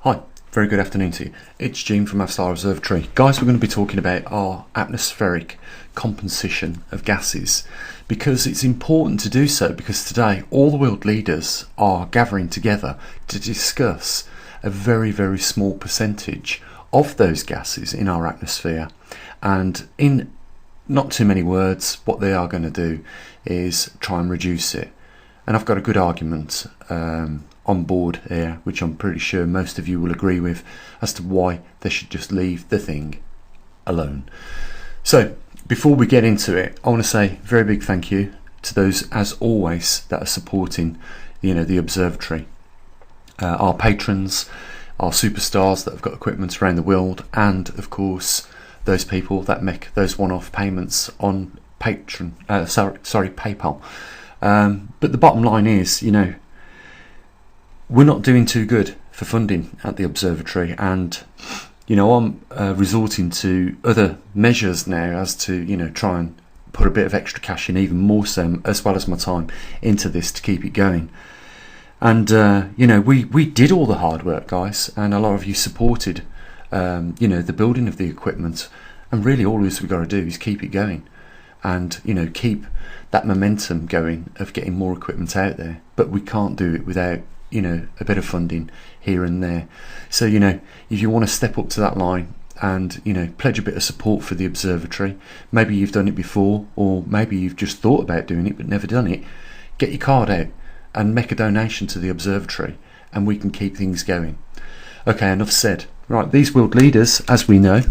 Hi, very good afternoon to you. It's Gene from maverickstar Observatory. Guys, we're going to be talking about our atmospheric composition of gases because it's important to do so, because today all the world leaders are gathering together to discuss a very, very small percentage of those gases in our atmosphere. And in not too many words, what they are going to do is try and reduce it. And I've got a good argument on board here, which I'm pretty sure most of you will agree with, as to why they should just leave the thing alone. So before we get into it, I want to say a very big thank you to those, as always, that are supporting the observatory, our patrons, our superstars that have got equipment around the world, and of course those people that make those one-off payments on PayPal. But the bottom line is, we're not doing too good for funding at the observatory, and I'm resorting to other measures now as to try and put a bit of extra cash in, even more so, as well as my time, into this to keep it going. And we did all the hard work, guys, and a lot of you supported the building of the equipment, and really all we've got to do is keep it going and keep that momentum going of getting more equipment out there. But we can't do it without a bit of funding here and there. So if you want to step up to that line and pledge a bit of support for the observatory, maybe you've done it before, or maybe you've just thought about doing it but never done it, get your card out and make a donation to the observatory, and we can keep things going. Okay, enough said. Right, these world leaders, as we know,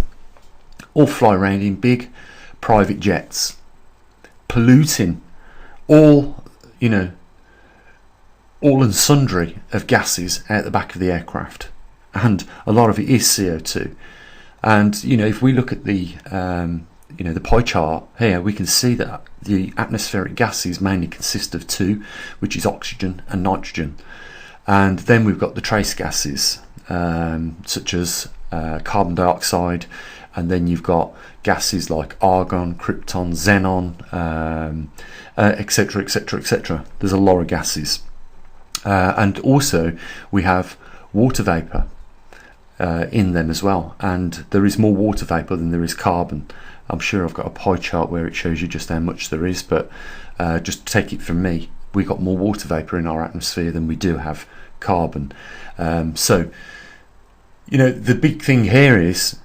all fly around in big private jets, polluting all and sundry of gases out the back of the aircraft, and a lot of it is CO2. And if we look at the the pie chart here, we can see that the atmospheric gases mainly consist of two, which is oxygen and nitrogen, and then we've got the trace gases such as carbon dioxide, and then you've got gases like argon, krypton, xenon, etc, etc, etc. There's a lot of gases. And also we have water vapor in them as well, and there is more water vapor than there is carbon. I'm sure I've got a pie chart where it shows you just how much there is, but just take it from me, we got more water vapor in our atmosphere than we do have carbon. So the big thing here is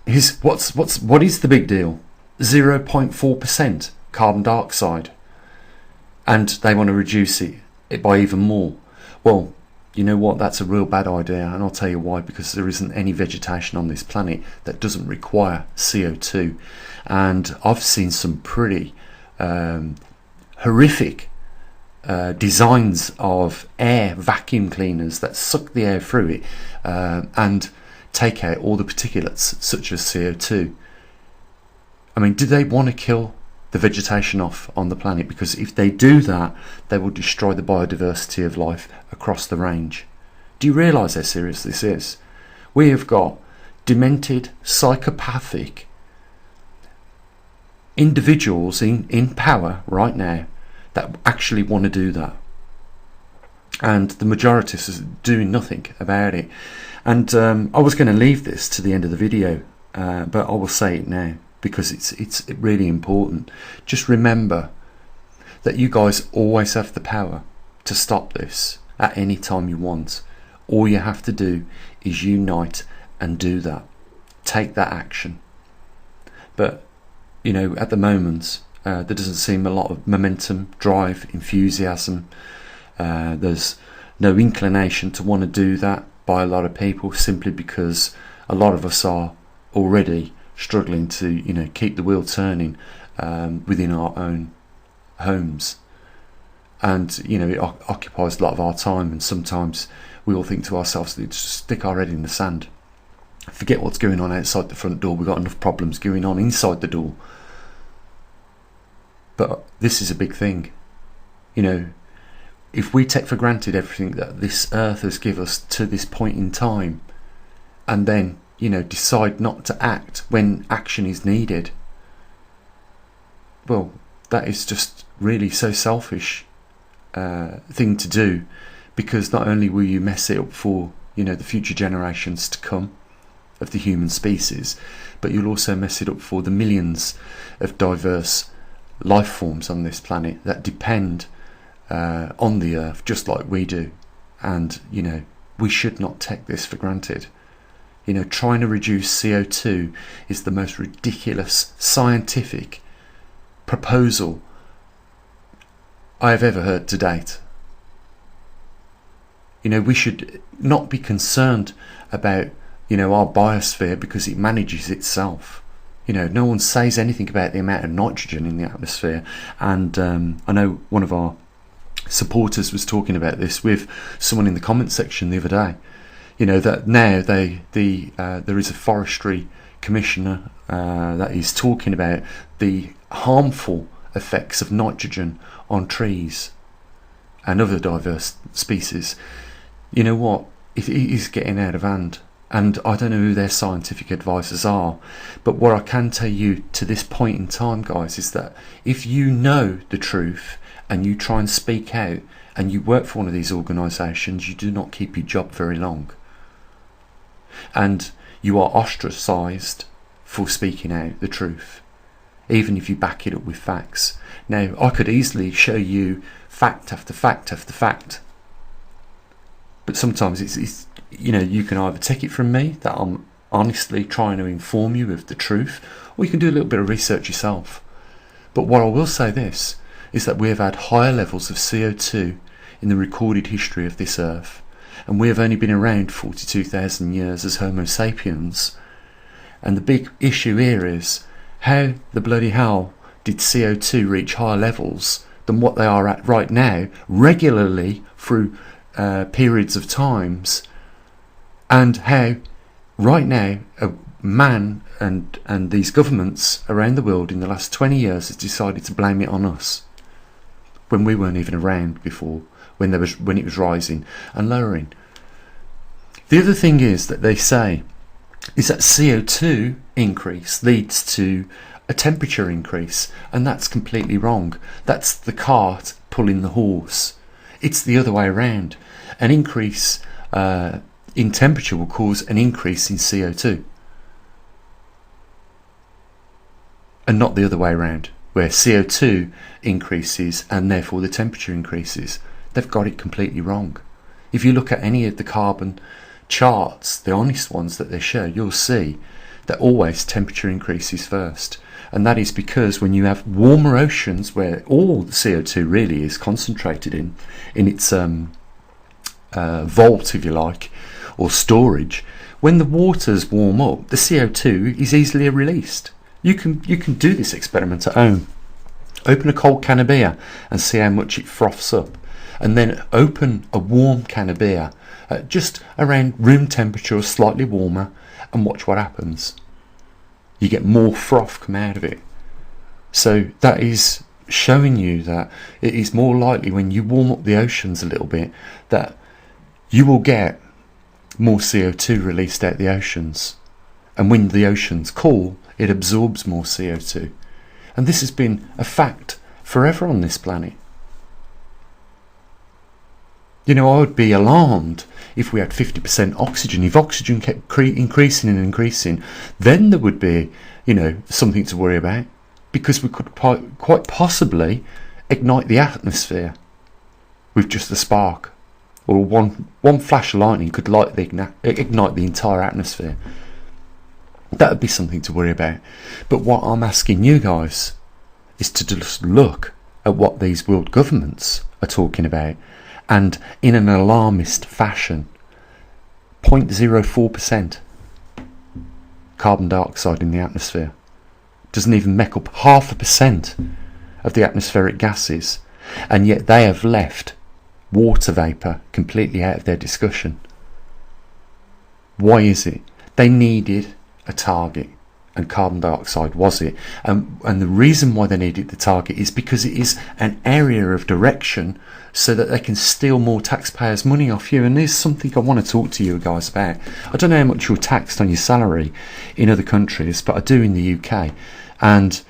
what is the big deal? 0.4% carbon dioxide, and they want to reduce it by even more. Well, you know what, that's a real bad idea, and I'll tell you why. Because there isn't any vegetation on this planet that doesn't require CO2, and I've seen some pretty horrific designs of air vacuum cleaners that suck the air through it and take out all the particulates such as CO2. I mean, do they want to kill the vegetation off on the planet? Because if they do that, they will destroy the biodiversity of life across the range. Do you realise how serious this is? We have got demented, psychopathic individuals in power right now that actually want to do that, and the majority is doing nothing about it. And I was going to leave this to the end of the video, but I will say it now because it's really important. Just remember that you guys always have the power to stop this at any time you want. All you have to do is unite and do that. Take that action. But at the moment there doesn't seem a lot of momentum, drive, enthusiasm. There's no inclination to want to do that by a lot of people, simply because a lot of us are already struggling to keep the wheel turning within our own homes, and it occupies a lot of our time. And sometimes we all think to ourselves, let's just stick our head in the sand, forget what's going on outside the front door, we've got enough problems going on inside the door. But this is a big thing. If we take for granted everything that this earth has given us to this point in time, and then decide not to act when action is needed, well, that is just really so selfish thing to do, because not only will you mess it up for the future generations to come of the human species, but you'll also mess it up for the millions of diverse life forms on this planet that depend on the earth just like we do. And we should not take this for granted. Trying to reduce CO2 is the most ridiculous scientific proposal I have ever heard to date. We should not be concerned about our biosphere because it manages itself. No one says anything about the amount of nitrogen in the atmosphere. And I know one of our supporters was talking about this with someone in the comment section the other day. That now there is a forestry commissioner that is talking about the harmful effects of nitrogen on trees and other diverse species. You know what? It is getting out of hand. And I don't know who their scientific advisors are, but what I can tell you to this point in time, guys, is that if you know the truth and you try and speak out and you work for one of these organisations, you do not keep your job very long. And you are ostracised for speaking out the truth, even if you back it up with facts. Now, I could easily show you fact after fact after fact, but sometimes it's you can either take it from me that I'm honestly trying to inform you of the truth, or you can do a little bit of research yourself. But what I will say this is that we have had higher levels of CO2 in the recorded history of this earth, and we have only been around 42,000 years as Homo sapiens. And the big issue here is, how the bloody hell did CO2 reach higher levels than what they are at right now, regularly through periods of times, and how right now a man and these governments around the world in the last 20 years has decided to blame it on us when we weren't even around before, when it was rising and lowering. The other thing is that they say is that CO2 increase leads to a temperature increase, and that's completely wrong. That's the cart pulling the horse. It's the other way around. An increase in temperature will cause an increase in CO2, and not the other way around, where CO2 increases and therefore the temperature increases. They've got it completely wrong. If you look at any of the carbon charts, the honest ones that they show, you'll see that always temperature increases first. And that is because when you have warmer oceans, where all the CO2 really is concentrated in its vault, if you like, or storage, when the waters warm up, the CO2 is easily released. You can do this experiment at home. Open a cold can of beer and see how much it froths up, and then open a warm can of beer at just around room temperature or slightly warmer, and watch what happens. You get more froth come out of it. So that is showing you that it is more likely when you warm up the oceans a little bit that you will get more CO2 released out the oceans. And when the oceans cool, it absorbs more CO2. And this has been a fact forever on this planet. I would be alarmed if we had 50% oxygen. If oxygen kept increasing and increasing, then there would be, something to worry about, because we could quite possibly ignite the atmosphere with just a spark, or one flash of lightning could ignite the entire atmosphere. That would be something to worry about. But what I'm asking you guys is to just look at what these world governments are talking about, and in an alarmist fashion, 0.04% carbon dioxide in the atmosphere. Doesn't even make up 0.5% of the atmospheric gases, and yet they have left water vapour completely out of their discussion. Why is it? They needed a target, and carbon dioxide was it. And the reason why they needed the target is because it is an area of direction so that they can steal more taxpayers' money off you. And there's something I want to talk to you guys about. I don't know how much you're taxed on your salary in other countries, but I do in the UK. And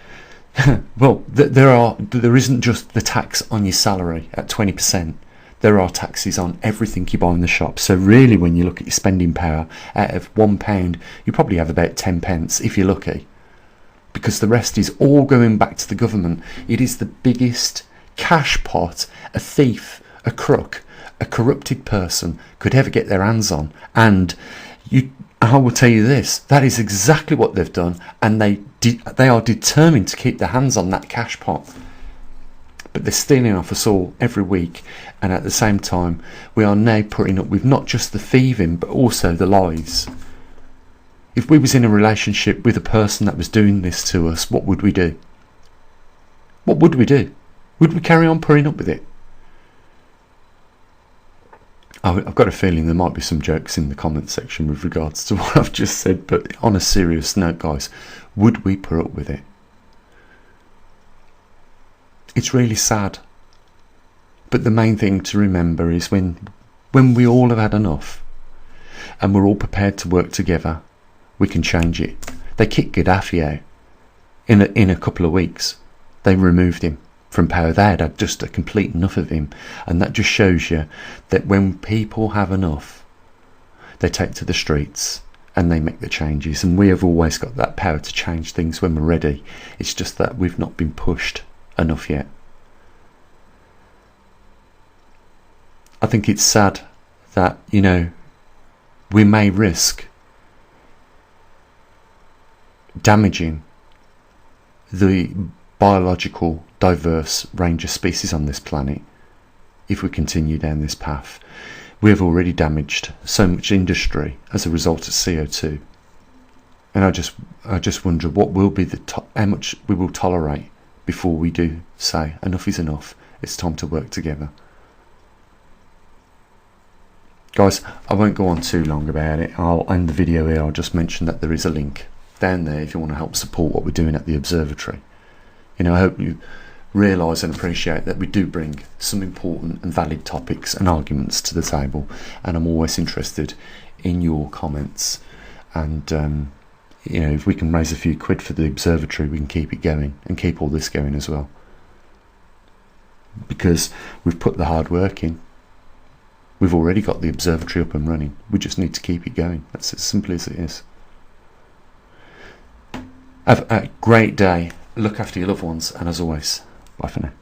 well, there isn't just the tax on your salary at 20%. there are taxes on everything you buy in the shop. So really, when you look at your spending power, out of £1, you probably have about 10 pence if you're lucky, because the rest is all going back to the government. It is the biggest cash pot a thief, a crook, a corrupted person could ever get their hands on. And I will tell you this, that is exactly what they've done, and they are determined to keep their hands on that cash pot. But they're stealing off us all every week, and at the same time we are now putting up with not just the thieving but also the lies. If we was in a relationship with a person that was doing this to us, what would we do? What would we do? Would we carry on putting up with it? I've got a feeling there might be some jokes in the comment section with regards to what I've just said, but on a serious note, guys, would we put up with it? It's really sad. But the main thing to remember is when we all have had enough and we're all prepared to work together, we can change it. They kicked Gaddafi out in a couple of weeks. They removed him from power. They had just a complete enough of him, and that just shows you that when people have enough, they take to the streets and they make the changes. And we have always got that power to change things when we're ready. It's just that we've not been pushed enough yet. I think it's sad that, we may risk damaging the biological diverse range of species on this planet if we continue down this path. We have already damaged so much industry as a result of CO2, and I just wonder what will be how much we will tolerate before we do say enough is enough. It's time to work together. Guys, I won't go on too long about it. I'll end the video here. I'll just mention that there is a link down there if you want to help support what we're doing at the observatory. I hope you realise and appreciate that we do bring some important and valid topics and arguments to the table, and I'm always interested in your comments. And if we can raise a few quid for the observatory, we can keep it going and keep all this going as well, because we've put the hard work in. We've already got the observatory up and running. We just need to keep it going. That's as simple as it is. Have a great day. Look after your loved ones, and as always, bye for now.